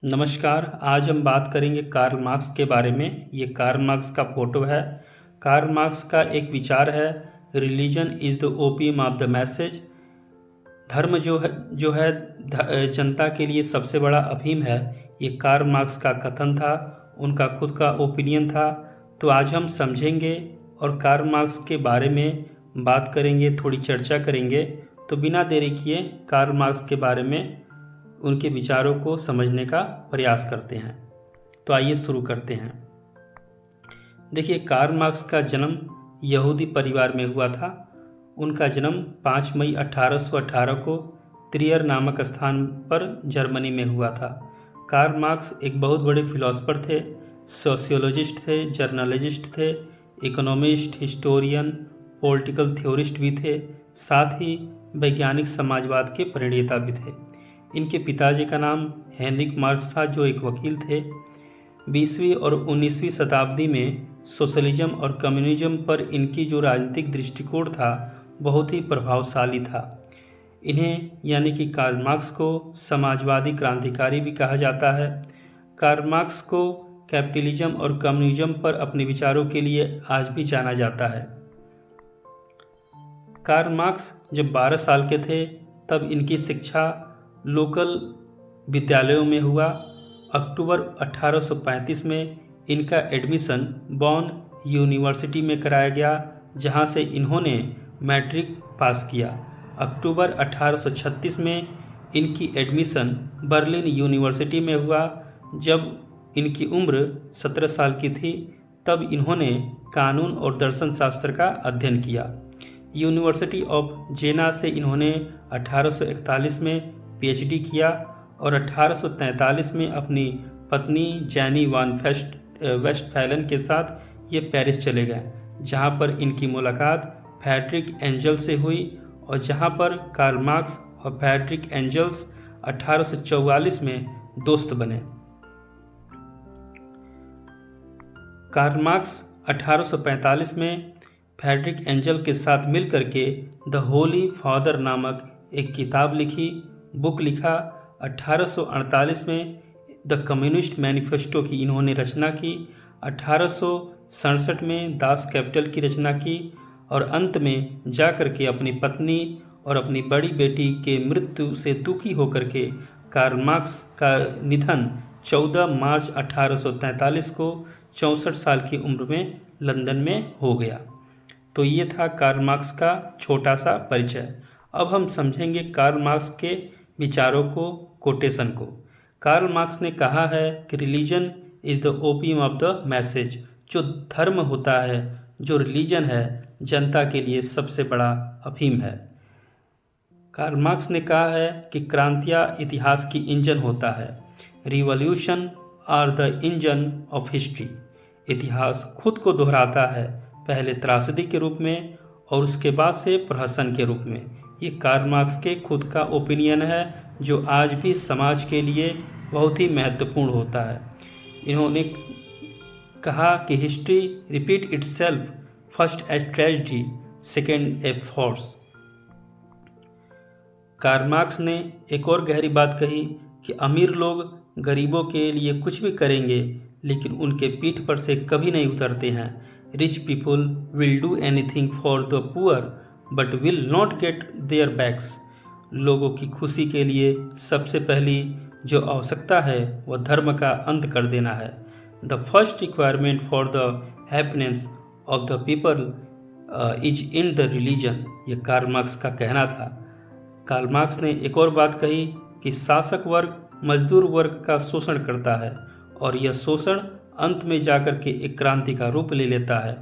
नमस्कार। आज हम बात करेंगे कार्ल मार्क्स के बारे में। ये कार्ल मार्क्स का फोटो है। कार्ल मार्क्स का एक विचार है, religion is the opium of the message. धर्म जो है जनता के लिए सबसे बड़ा अफीम है। ये कार्ल मार्क्स का कथन था, उनका खुद का ओपिनियन था। तो आज हम समझेंगे और कार्ल मार्क्स के बारे में बात करेंगे, थोड़ी चर्चा करेंगे। तो बिना देरी किए कार्ल मार्क्स के बारे में, उनके विचारों को समझने का प्रयास करते हैं। तो आइए शुरू करते हैं। देखिए, कार्ल मार्क्स का जन्म यहूदी परिवार में हुआ था। उनका जन्म 5 मई 1818 को त्रियर नामक स्थान पर जर्मनी में हुआ था। कार्ल मार्क्स एक बहुत बड़े फिलोसोफर थे, सोशियोलॉजिस्ट थे, जर्नलिस्ट थे, इकोनॉमिस्ट, हिस्टोरियन, पॉलिटिकल थ्योरिस्ट भी थे। साथ ही वैज्ञानिक समाजवाद के प्रणेता भी थे। इनके पिताजी का नाम हेनरिक मार्क्स था, जो एक वकील थे। 20वीं और 19वीं शताब्दी में सोशलिज्म और कम्युनिज्म पर इनकी जो राजनीतिक दृष्टिकोण था बहुत ही प्रभावशाली था। इन्हें यानी कि कार्ल मार्क्स को समाजवादी क्रांतिकारी भी कहा जाता है। कार्ल मार्क्स को कैपिटलिज्म और कम्युनिज्म पर अपने विचारों के लिए आज भी जाना जाता है। कार्ल मार्क्स जब 12 साल के थे तब इनकी शिक्षा लोकल विद्यालयों में हुआ। अक्टूबर 1835 में इनका एडमिशन बॉन यूनिवर्सिटी में कराया गया, जहां से इन्होंने मैट्रिक पास किया। अक्टूबर 1836 में इनकी एडमिशन बर्लिन यूनिवर्सिटी में हुआ। जब इनकी उम्र 17 साल की थी तब इन्होंने कानून और दर्शन शास्त्र का अध्ययन किया। यूनिवर्सिटी ऑफ जेना से इन्होंने 1841 में पीएचडी किया और 1843 में अपनी पत्नी जैनी वान वेस्टफैलन के साथ ये पेरिस चले गए, जहाँ पर इनकी मुलाकात फ्रेडरिक एंजल से हुई और जहाँ पर कार्ल मार्क्स और फ्रेडरिक एंजल्स 1844 में दोस्त बने। कार्ल मार्क्स 1845 में फ्रेडरिक एंजल के साथ मिलकर के द होली फादर नामक एक किताब बुक लिखा। 1848 में द कम्युनिस्ट मैनिफेस्टो की इन्होंने रचना की। 1867 में दास कैपिटल की रचना की और अंत में जाकर के अपनी पत्नी और अपनी बड़ी बेटी के मृत्यु से दुखी होकर के कार्ल मार्क्स का निधन 14 मार्च 1843 को 64 साल की उम्र में लंदन में हो गया। तो ये था कार्ल मार्क्स का छोटा सा परिचय। अब हम समझेंगे कार्ल मार्क्स के विचारों को, कोटेशन को। कार्ल मार्क्स ने कहा है कि religion is the opium of the message. जो धर्म होता है, जो रिलीजन है, जनता के लिए सबसे बड़ा अफीम है। कार्ल मार्क्स ने कहा है कि क्रांतियाँ इतिहास की इंजन होता है। Revolution are the engine of history. इतिहास खुद को दोहराता है, पहले त्रासदी के रूप में और उसके बाद से प्रहसन के रूप में। ये कार्ल मार्क्स के खुद का ओपिनियन है, जो आज भी समाज के लिए बहुत ही महत्वपूर्ण होता है। इन्होंने कहा कि history repeat itself, first as tragedy, second a farce. Karl Marx ने एक और गहरी बात कही कि अमीर लोग गरीबों के लिए कुछ भी करेंगे, लेकिन उनके पीठ पर से कभी नहीं उतरते हैं। Rich people will do anything for the poor but will not get their backs. लोगों की खुशी के लिए सबसे पहली जो आवश्यकता है वह धर्म का अंत कर देना है। The first requirement for the happiness of the people is in the religion. ये कार्ल मार्क्स का कहना था। कार्ल मार्क्स ने एक और बात कही कि शासक वर्ग मजदूर वर्ग का शोषण करता है और यह शोषण अंत में जाकर के एक क्रांति का रूप ले लेता है।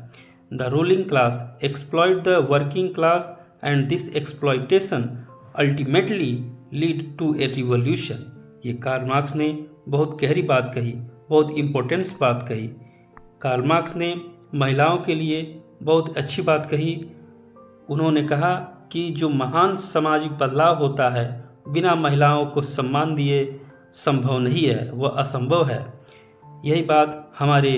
The ruling class exploit the working class and this exploitation ultimately lead to a revolution. ये कार्ल मार्क्स ने बहुत गहरी बात कही, बहुत इम्पोर्टेंस बात कही। कार्ल मार्क्स ने महिलाओं के लिए बहुत अच्छी बात कही। उन्होंने कहा कि जो महान सामाजिक बदलाव होता है बिना महिलाओं को सम्मान दिए संभव नहीं है, वह असंभव है। यही बात हमारे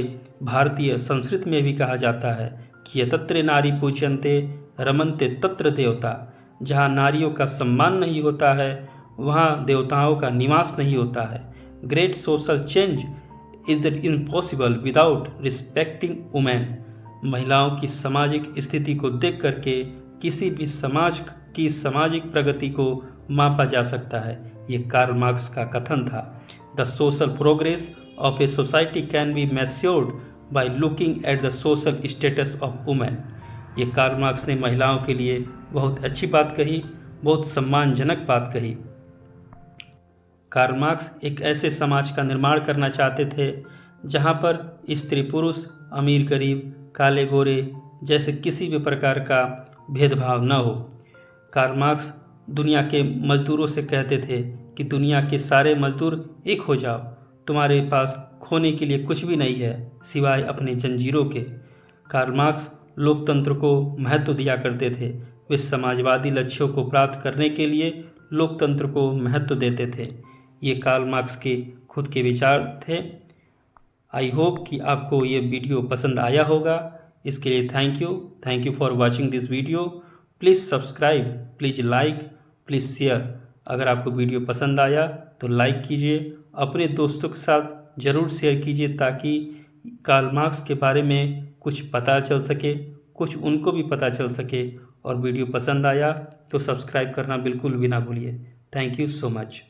भारतीय संस्कृति में भी कहा जाता है कि यतत्र नारी पूज्यन्ते रमन्ते तत्र देवता। जहाँ नारियों का सम्मान नहीं होता है वहाँ देवताओं का निवास नहीं होता है। Great social change is the impossible without respecting women. महिलाओं की सामाजिक स्थिति को देख करके किसी भी समाज की सामाजिक प्रगति को मापा जा सकता है, ये कार्ल मार्क्स का कथन था। The social progress of a society can be measured by looking at the social status of women. ये कार्ल मार्क्स ने महिलाओं के लिए बहुत अच्छी बात कही, बहुत सम्मानजनक बात कही। कार्ल मार्क्स एक ऐसे समाज का निर्माण करना चाहते थे जहाँ पर स्त्री पुरुष, अमीर गरीब, काले गोरे जैसे किसी भी प्रकार का भेदभाव न हो। कार्ल मार्क्स दुनिया के मजदूरों से कहते थे कि दुनिया के सारे मजदूर एक हो जाओ, तुम्हारे पास खोने के लिए कुछ भी नहीं है सिवाय अपने जंजीरों के। कार्ल मार्क्स लोकतंत्र को महत्व दिया करते थे। वे समाजवादी लक्ष्यों को प्राप्त करने के लिए लोकतंत्र को महत्व देते थे। ये कार्ल मार्क्स के खुद के विचार थे। आई होप कि आपको ये वीडियो पसंद आया होगा। इसके लिए thank you for watching this video. Please subscribe, please like, please share. अगर आपको वीडियो पसंद आया तो लाइक कीजिए, अपने दोस्तों के साथ ज़रूर शेयर कीजिए ताकि कार्ल मार्क्स के बारे में कुछ पता चल सके, कुछ उनको भी पता चल सके। और वीडियो पसंद आया तो सब्सक्राइब करना बिल्कुल भी ना भूलिए। Thank you so much.